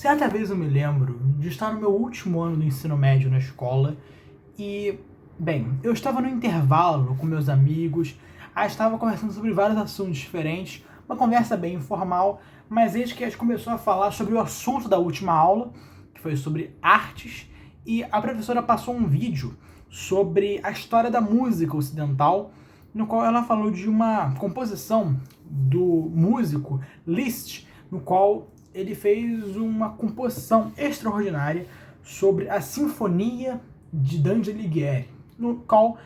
Certa vez eu me lembro de estar no meu último ano do ensino médio na escola e, bem, eu estava no intervalo com meus amigos, estava conversando sobre vários assuntos diferentes, uma conversa bem informal, mas eis que a gente começou a falar sobre o assunto da última aula, que foi sobre artes, e a professora passou um vídeo sobre a história da música ocidental, no qual ela falou de uma composição do músico Liszt, no qual ele fez uma composição extraordinária sobre a Sinfonia de Dante Alighieri, no qual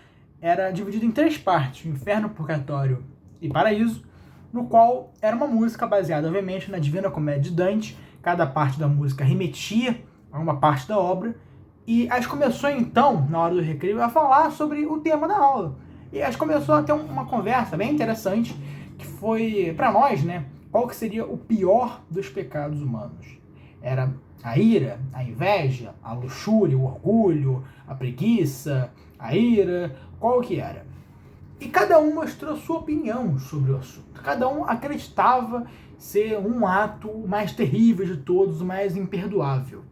era dividido em 3 partes, Inferno, Purgatório e Paraíso, no qual era uma música baseada, obviamente, na Divina Comédia de Dante. Cada parte da música remetia a uma parte da obra, e a gente começou então, na hora do recreio, a falar sobre o tema da aula. E a gente começou a ter uma conversa bem interessante, que foi, para nós, né, qual que seria o pior dos pecados humanos. Era a ira, a inveja, a luxúria, o orgulho, a preguiça, a ira, qual que era? E cada um mostrou sua opinião sobre o assunto. Cada um acreditava ser um ato mais terrível de todos, o mais imperdoável.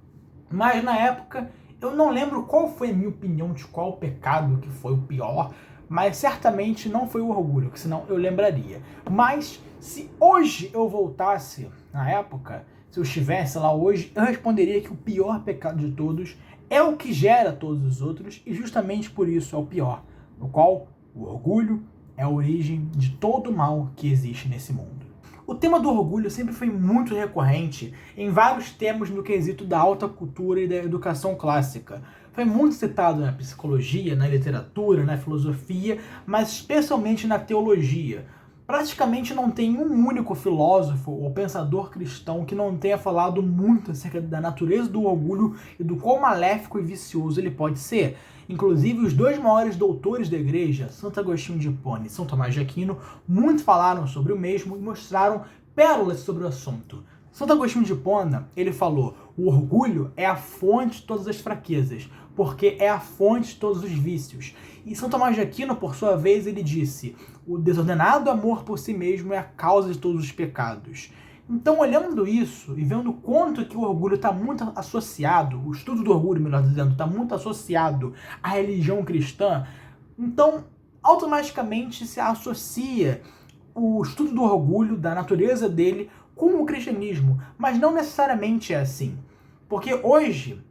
Mas na época, eu não lembro qual foi a minha opinião de qual pecado que foi o pior, mas certamente não foi o orgulho, que senão eu lembraria. Mas se hoje eu voltasse na época, se eu estivesse lá hoje, eu responderia que o pior pecado de todos é o que gera todos os outros, e justamente por isso é o pior, no qual o orgulho é a origem de todo o mal que existe nesse mundo. O tema do orgulho sempre foi muito recorrente em vários temas no quesito da alta cultura e da educação clássica. Foi muito citado na psicologia, na literatura, na filosofia, mas especialmente na teologia. Praticamente não tem um único filósofo ou pensador cristão que não tenha falado muito acerca da natureza do orgulho e do quão maléfico e vicioso ele pode ser. Inclusive, os 2 maiores doutores da igreja, Santo Agostinho de Hipona e São Tomás de Aquino, muito falaram sobre o mesmo e mostraram pérolas sobre o assunto. Santo Agostinho de Hipona, ele falou: o orgulho é a fonte de todas as fraquezas, porque é a fonte de todos os vícios. E São Tomás de Aquino, por sua vez, ele disse: o desordenado amor por si mesmo é a causa de todos os pecados. Então, olhando isso e vendo quanto que o orgulho está muito associado, o estudo do orgulho, melhor dizendo, está muito associado à religião cristã, então automaticamente se associa o estudo do orgulho, da natureza dele, com o cristianismo. Mas não necessariamente é assim. Porque hoje,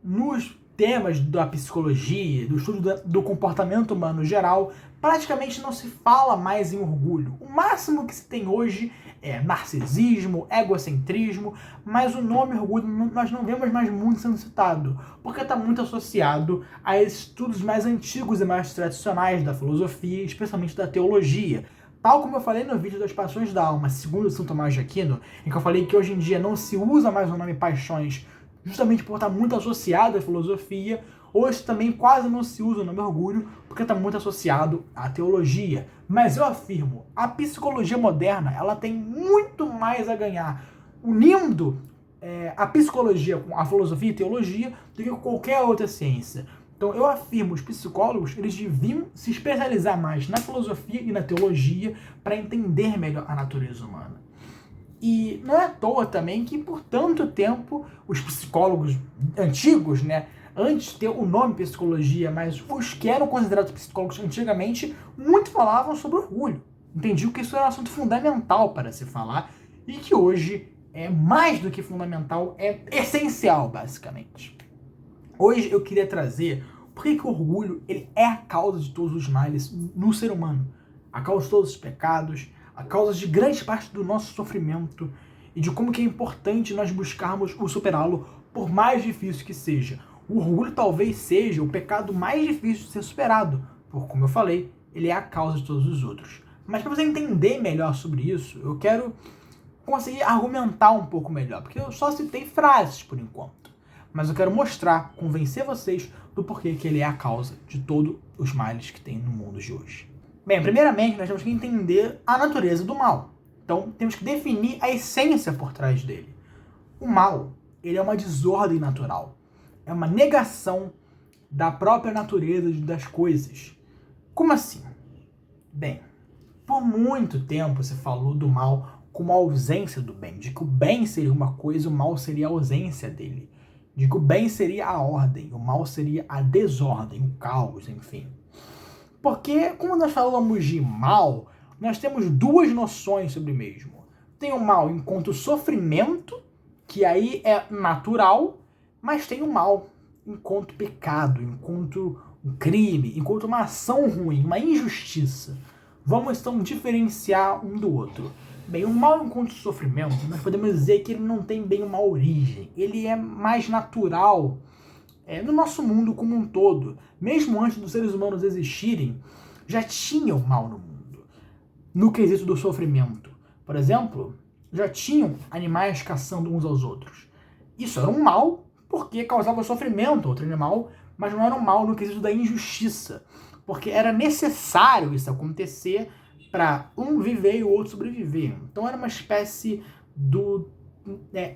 nos temas da psicologia, do estudo do comportamento humano geral, praticamente não se fala mais em orgulho. O máximo que se tem hoje é narcisismo, egocentrismo, mas o nome orgulho nós não vemos mais muito sendo citado, porque está muito associado a estudos mais antigos e mais tradicionais da filosofia, especialmente da teologia. Tal como eu falei no vídeo das Paixões da Alma, segundo São Tomás de Aquino, em que eu falei que hoje em dia não se usa mais o nome paixões, justamente por estar muito associado à filosofia. Hoje também quase não se usa o nome orgulho, porque está muito associado à teologia. Mas eu afirmo, a psicologia moderna ela tem muito mais a ganhar unindo a psicologia com a filosofia e teologia do que qualquer outra ciência. Então eu afirmo, os psicólogos eles deviam se especializar mais na filosofia e na teologia para entender melhor a natureza humana. E não é à toa também que por tanto tempo os psicólogos antigos, né, antes de ter o nome psicologia, mas os que eram considerados psicólogos antigamente, muito falavam sobre orgulho. Entendiam que isso era um assunto fundamental para se falar e que hoje é mais do que fundamental, é essencial, basicamente. Hoje eu queria trazer por que o orgulho ele é a causa de todos os males no ser humano, a causa de todos os pecados, a causa de grande parte do nosso sofrimento e de como que é importante nós buscarmos o superá-lo por mais difícil que seja. O orgulho talvez seja o pecado mais difícil de ser superado, porque, como eu falei, ele é a causa de todos os outros. Mas para você entender melhor sobre isso, eu quero conseguir argumentar um pouco melhor, porque eu só citei frases por enquanto. Mas eu quero mostrar, convencer vocês do porquê que ele é a causa de todos os males que tem no mundo de hoje. Bem, primeiramente nós temos que entender a natureza do mal. Então temos que definir a essência por trás dele. O mal, ele é uma desordem natural. É uma negação da própria natureza das coisas. Como assim? Bem, por muito tempo se falou do mal como a ausência do bem, de que o bem seria uma coisa, o mal seria a ausência dele, de que o bem seria a ordem, o mal seria a desordem, o caos, enfim. Porque, como nós falamos de mal, nós temos duas noções sobre o mesmo. Tem o mal enquanto sofrimento, que aí é natural, mas tem o mal enquanto pecado, enquanto um crime, enquanto uma ação ruim, uma injustiça. Vamos então diferenciar um do outro. Bem, o mal enquanto sofrimento, nós podemos dizer que ele não tem bem uma origem. Ele é mais natural no nosso mundo como um todo. Mesmo antes dos seres humanos existirem, já tinha o mal no mundo. No quesito do sofrimento. Por exemplo, já tinham animais caçando uns aos outros. Isso era um mal porque causava sofrimento a outro animal, mas não era um mal no quesito da injustiça. Porque era necessário isso acontecer para um viver e o outro sobreviver. Então era uma espécie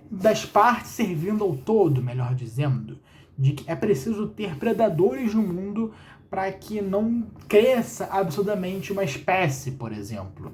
das partes servindo ao todo, melhor dizendo, de que é preciso ter predadores no mundo para que não cresça absurdamente uma espécie, por exemplo.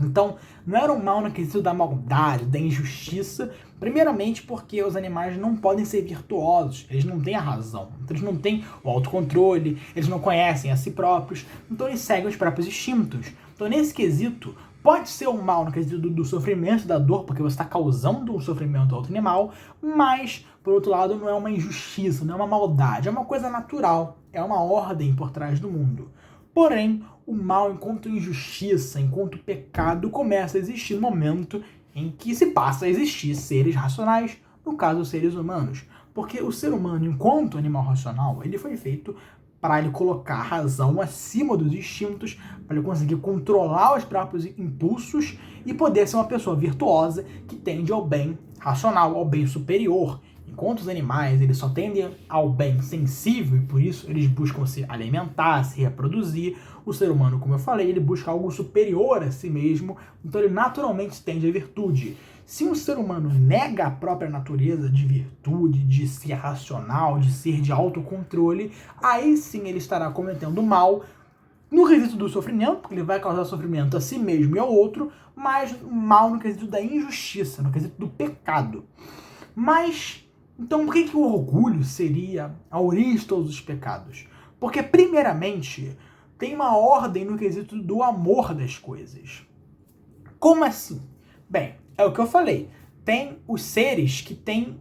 Então, não era um mal no quesito da maldade, da injustiça, primeiramente porque os animais não podem ser virtuosos, eles não têm a razão, então eles não têm o autocontrole, eles não conhecem a si próprios, então eles seguem os próprios instintos. Então, nesse quesito, pode ser um mal no quesito do sofrimento, da dor, porque você está causando um sofrimento a outro animal, mas, por outro lado, não é uma injustiça, não é uma maldade, é uma coisa natural, é uma ordem por trás do mundo. Porém, o mal, enquanto injustiça, enquanto pecado, começa a existir no momento em que se passa a existir seres racionais, no caso, os seres humanos. Porque o ser humano, enquanto animal racional, ele foi feito para ele colocar a razão acima dos instintos, para ele conseguir controlar os próprios impulsos e poder ser uma pessoa virtuosa que tende ao bem racional, ao bem superior. Enquanto os animais eles só tendem ao bem sensível e por isso eles buscam se alimentar, se reproduzir, o ser humano, como eu falei, ele busca algo superior a si mesmo, então ele naturalmente tende à virtude. Se um ser humano nega a própria natureza de virtude, de ser racional, de ser de autocontrole, aí sim ele estará cometendo mal no quesito do sofrimento, porque ele vai causar sofrimento a si mesmo e ao outro, mas mal no quesito da injustiça, no quesito do pecado. Mas então, por que o orgulho seria a origem de todos os pecados? Porque, primeiramente, tem uma ordem no quesito do amor das coisas. Como assim? Bem, é o que eu falei. Tem os seres que têm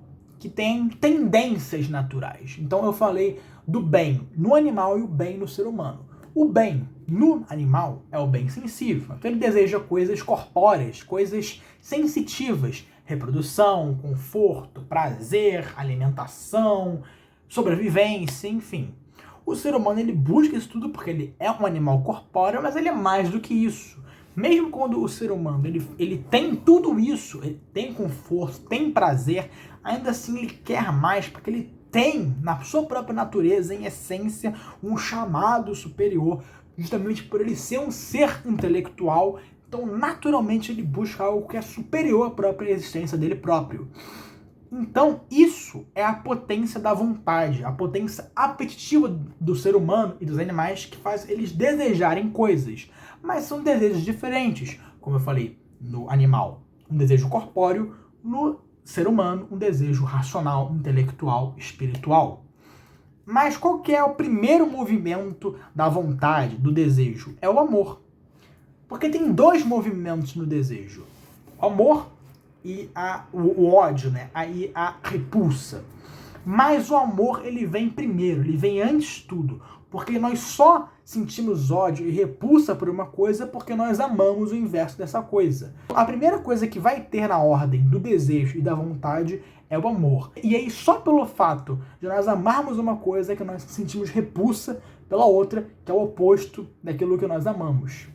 tendências naturais. Então, eu falei do bem no animal e o bem no ser humano. O bem no animal é o bem sensível. Então, ele deseja coisas corpóreas, coisas sensitivas, reprodução, conforto, prazer, alimentação, sobrevivência, enfim. O ser humano ele busca isso tudo porque ele é um animal corpóreo, mas ele é mais do que isso. Mesmo quando o ser humano ele tem tudo isso, ele tem conforto, tem prazer, ainda assim ele quer mais porque ele tem na sua própria natureza, em essência, um chamado superior, justamente por ele ser um ser intelectual. Então, naturalmente, ele busca algo que é superior à própria existência dele próprio. Então, isso é a potência da vontade, a potência apetitiva do ser humano e dos animais que faz eles desejarem coisas. Mas são desejos diferentes, como eu falei, no animal, um desejo corpóreo, no ser humano, um desejo racional, intelectual, espiritual. Mas qual que é o primeiro movimento da vontade, do desejo? É o amor. Porque tem dois movimentos no desejo. O amor e o ódio, né? Aí a repulsa. Mas o amor, ele vem primeiro, ele vem antes de tudo. Porque nós só sentimos ódio e repulsa por uma coisa porque nós amamos o inverso dessa coisa. A primeira coisa que vai ter na ordem do desejo e da vontade é o amor. E aí só pelo fato de nós amarmos uma coisa é que nós sentimos repulsa pela outra, que é o oposto daquilo que nós amamos.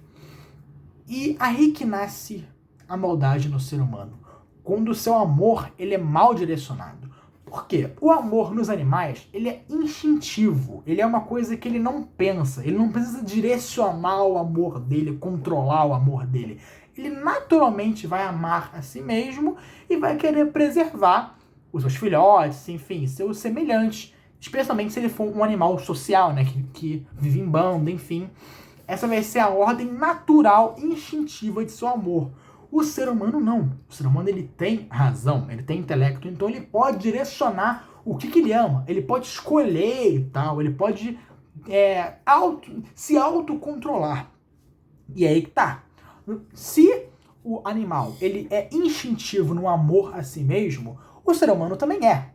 E aí que nasce a maldade no ser humano. Quando o seu amor ele é mal direcionado. Por quê? O amor nos animais ele é instintivo. Ele é uma coisa que ele não pensa. Ele não precisa direcionar o amor dele, controlar o amor dele. Ele naturalmente vai amar a si mesmo e vai querer preservar os seus filhotes, enfim, seus semelhantes. Especialmente se ele for um animal social, né? Que vive em bando, enfim. Essa vai ser a ordem natural, instintiva de seu amor. O ser humano não. O ser humano ele tem razão, ele tem intelecto, então ele pode direcionar o que ele ama, ele pode escolher e tal, ele pode se autocontrolar. E aí que tá. Se o animal ele é instintivo no amor a si mesmo, o ser humano também é.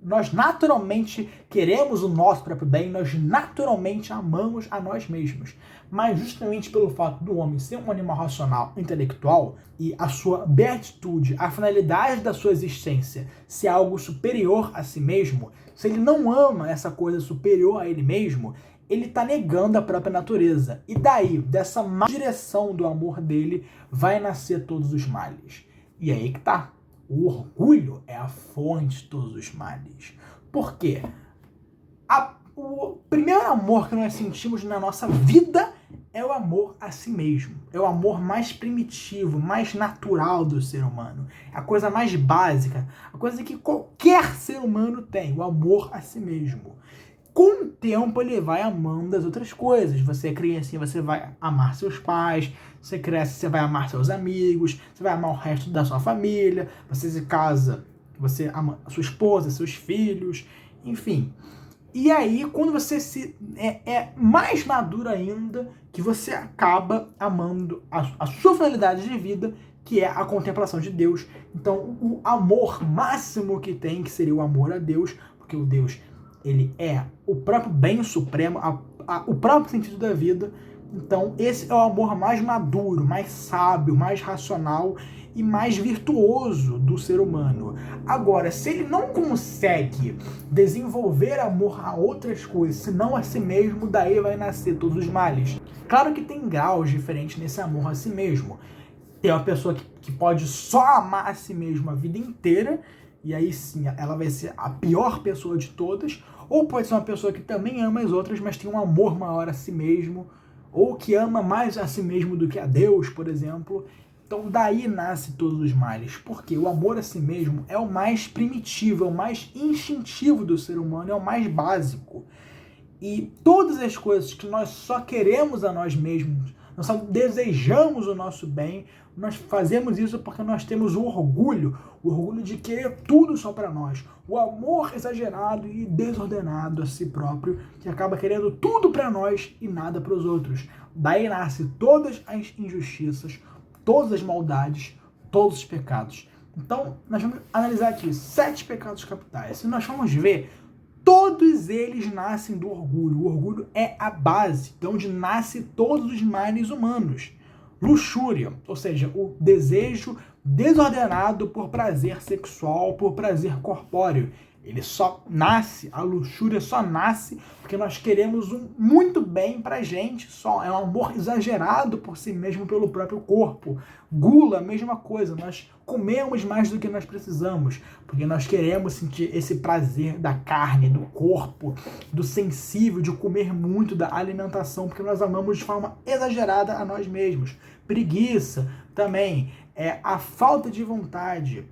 Nós naturalmente queremos o nosso próprio bem, nós naturalmente amamos a nós mesmos. Mas justamente pelo fato do homem ser um animal racional, intelectual, e a sua beatitude, a finalidade da sua existência ser algo superior a si mesmo, se ele não ama essa coisa superior a ele mesmo, ele está negando a própria natureza. E daí, dessa má direção do amor dele, vai nascer todos os males. E aí que tá. O orgulho é a fonte de todos os males. Por quê? O primeiro amor que nós sentimos na nossa vida é o amor a si mesmo. É o amor mais primitivo, mais natural do ser humano. É a coisa mais básica, a coisa que qualquer ser humano tem, o amor a si mesmo. Com o tempo ele vai amando as outras coisas. Você é criancinha, você vai amar seus pais. Você cresce, você vai amar seus amigos. Você vai amar o resto da sua família. Você se casa, você ama a sua esposa, seus filhos, enfim. E aí, quando você é mais maduro ainda, que você acaba amando a sua finalidade de vida, que é a contemplação de Deus. Então, o amor máximo que tem, que seria o amor a Deus, porque o Deus ele é o próprio bem supremo, o próprio sentido da vida. Então, esse é o amor mais maduro, mais sábio, mais racional e mais virtuoso do ser humano. Agora, se ele não consegue desenvolver amor a outras coisas, senão a si mesmo, daí vai nascer todos os males. Claro que tem graus diferentes nesse amor a si mesmo. Tem uma pessoa que pode só amar a si mesma a vida inteira, e aí sim, ela vai ser a pior pessoa de todas. Ou pode ser uma pessoa que também ama as outras, mas tem um amor maior a si mesmo, ou que ama mais a si mesmo do que a Deus, por exemplo. Então daí nasce todos os males, porque o amor a si mesmo é o mais primitivo, é o mais instintivo do ser humano, é o mais básico. E todas as coisas que nós só queremos a nós mesmos, nós só desejamos o nosso bem, nós fazemos isso porque nós temos o orgulho de querer tudo só para nós. O amor exagerado e desordenado a si próprio, que acaba querendo tudo para nós e nada para os outros. Daí nasce todas as injustiças, todas as maldades, todos os pecados. Então, nós vamos analisar aqui 7 pecados capitais. Se nós formos ver, todos eles nascem do orgulho. O orgulho é a base, de onde nascem todos os males humanos. Luxúria, ou seja, o desejo desordenado por prazer sexual, por prazer corpóreo. Ele só nasce, a luxúria só nasce porque nós queremos um muito bem pra gente, só é um amor exagerado por si mesmo, pelo próprio corpo. Gula, mesma coisa, nós comemos mais do que nós precisamos, porque nós queremos sentir esse prazer da carne, do corpo, do sensível, de comer muito, da alimentação, porque nós amamos de forma exagerada a nós mesmos. Preguiça também, é a falta de vontade,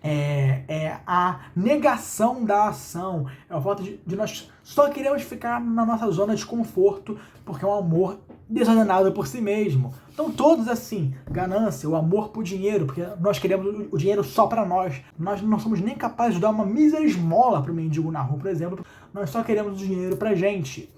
é a negação da ação, é a falta de nós só queremos ficar na nossa zona de conforto, porque é um amor desordenado por si mesmo. Então todos assim, ganância, o amor por dinheiro, porque nós queremos o dinheiro só para nós. Nós não somos nem capazes de dar uma mísera esmola para o mendigo na rua, por exemplo. Nós só queremos o dinheiro pra gente.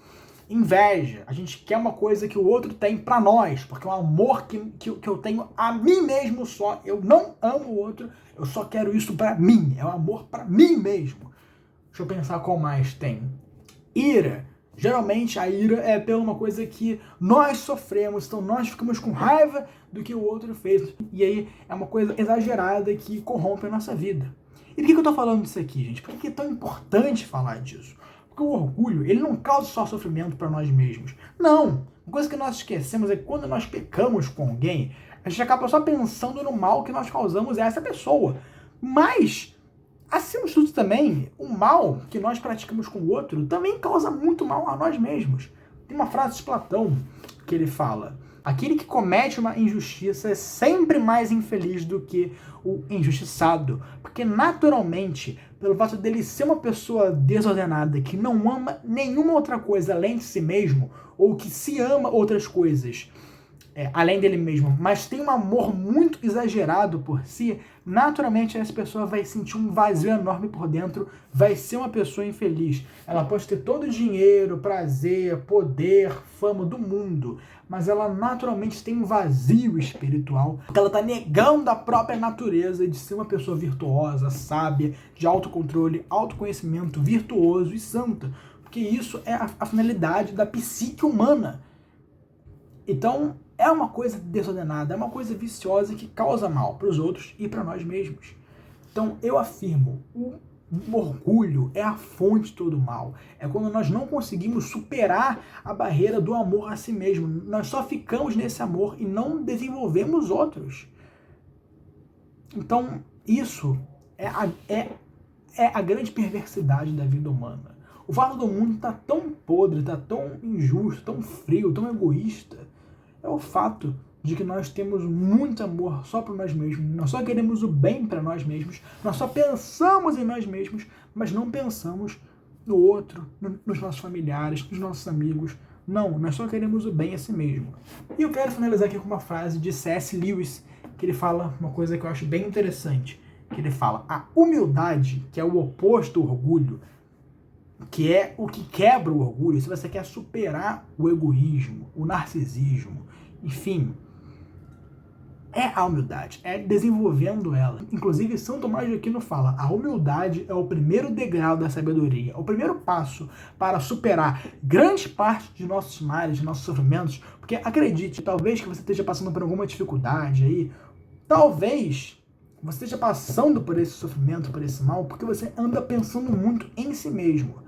Inveja, a gente quer uma coisa que o outro tem pra nós, porque é um amor que eu tenho a mim mesmo só. Eu não amo o outro, eu só quero isso pra mim. É um amor pra mim mesmo. Deixa eu pensar qual mais tem. Ira. Geralmente a ira é pela uma coisa que nós sofremos, então nós ficamos com raiva do que o outro fez. E aí é uma coisa exagerada que corrompe a nossa vida. E por que eu tô falando disso aqui, gente? Por que é tão importante falar disso? Porque o orgulho, ele não causa só sofrimento para nós mesmos. Não! Uma coisa que nós esquecemos é que quando nós pecamos com alguém, a gente acaba só pensando no mal que nós causamos a essa pessoa. Mas, acima de tudo também, o mal que nós praticamos com o outro também causa muito mal a nós mesmos. Tem uma frase de Platão que ele fala: aquele que comete uma injustiça é sempre mais infeliz do que o injustiçado, porque naturalmente, pelo fato dele ser uma pessoa desordenada, que não ama nenhuma outra coisa além de si mesmo, ou que se ama outras coisas, além dele mesmo, mas tem um amor muito exagerado por si, naturalmente essa pessoa vai sentir um vazio enorme por dentro, vai ser uma pessoa infeliz. Ela pode ter todo o dinheiro, prazer, poder, fama do mundo, mas ela naturalmente tem um vazio espiritual, porque ela está negando a própria natureza de ser uma pessoa virtuosa, sábia, de autocontrole, autoconhecimento, virtuoso e santa, porque isso é a finalidade da psique humana. Então, é uma coisa desordenada, é uma coisa viciosa que causa mal para os outros e para nós mesmos. Então, eu afirmo, o orgulho é a fonte de todo mal. É quando nós não conseguimos superar a barreira do amor a si mesmo. Nós só ficamos nesse amor e não desenvolvemos outros. Então, isso é a grande perversidade da vida humana. O fato do mundo estar tão podre, estar tão injusto, tão frio, tão egoísta, é o fato de que nós temos muito amor só para nós mesmos, nós só queremos o bem para nós mesmos, nós só pensamos em nós mesmos, mas não pensamos no outro, nos nossos familiares, nos nossos amigos. Não, nós só queremos o bem a si mesmo. E eu quero finalizar aqui com uma frase de C.S. Lewis, que ele fala uma coisa que eu acho bem interessante, que ele fala: a humildade, que é o oposto do orgulho, que é o que quebra o orgulho, se você quer superar o egoísmo, o narcisismo, enfim, é a humildade, é desenvolvendo ela. Inclusive, São Tomás de Aquino fala: a humildade é o primeiro degrau da sabedoria, é o primeiro passo para superar grande parte de nossos males, de nossos sofrimentos, porque acredite, talvez que você esteja passando por alguma dificuldade aí, talvez você esteja passando por esse sofrimento, por esse mal, porque você anda pensando muito em si mesmo.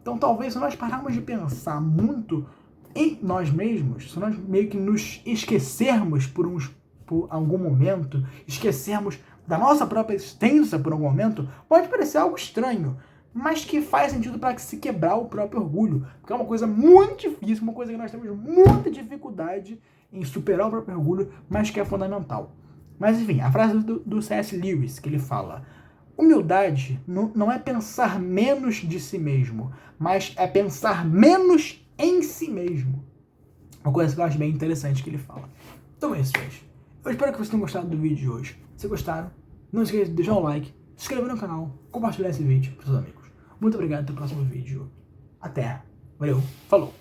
Então, talvez, se nós pararmos de pensar muito em nós mesmos, se nós meio que nos esquecermos por algum momento, esquecermos da nossa própria existência por algum momento, pode parecer algo estranho, mas que faz sentido para se quebrar o próprio orgulho, porque é uma coisa muito difícil, uma coisa que nós temos muita dificuldade em superar o próprio orgulho, mas que é fundamental. Mas, enfim, a frase do C.S. Lewis, que ele fala: humildade não é pensar menos de si mesmo, mas é pensar menos em si mesmo. Uma coisa que eu acho bem interessante que ele fala. Então é isso, gente. Eu espero que vocês tenham gostado do vídeo de hoje. Se gostaram, não esqueça de deixar um like, se inscrever no canal, compartilhar esse vídeo para os seus amigos. Muito obrigado, até o próximo vídeo. Até. Valeu, falou.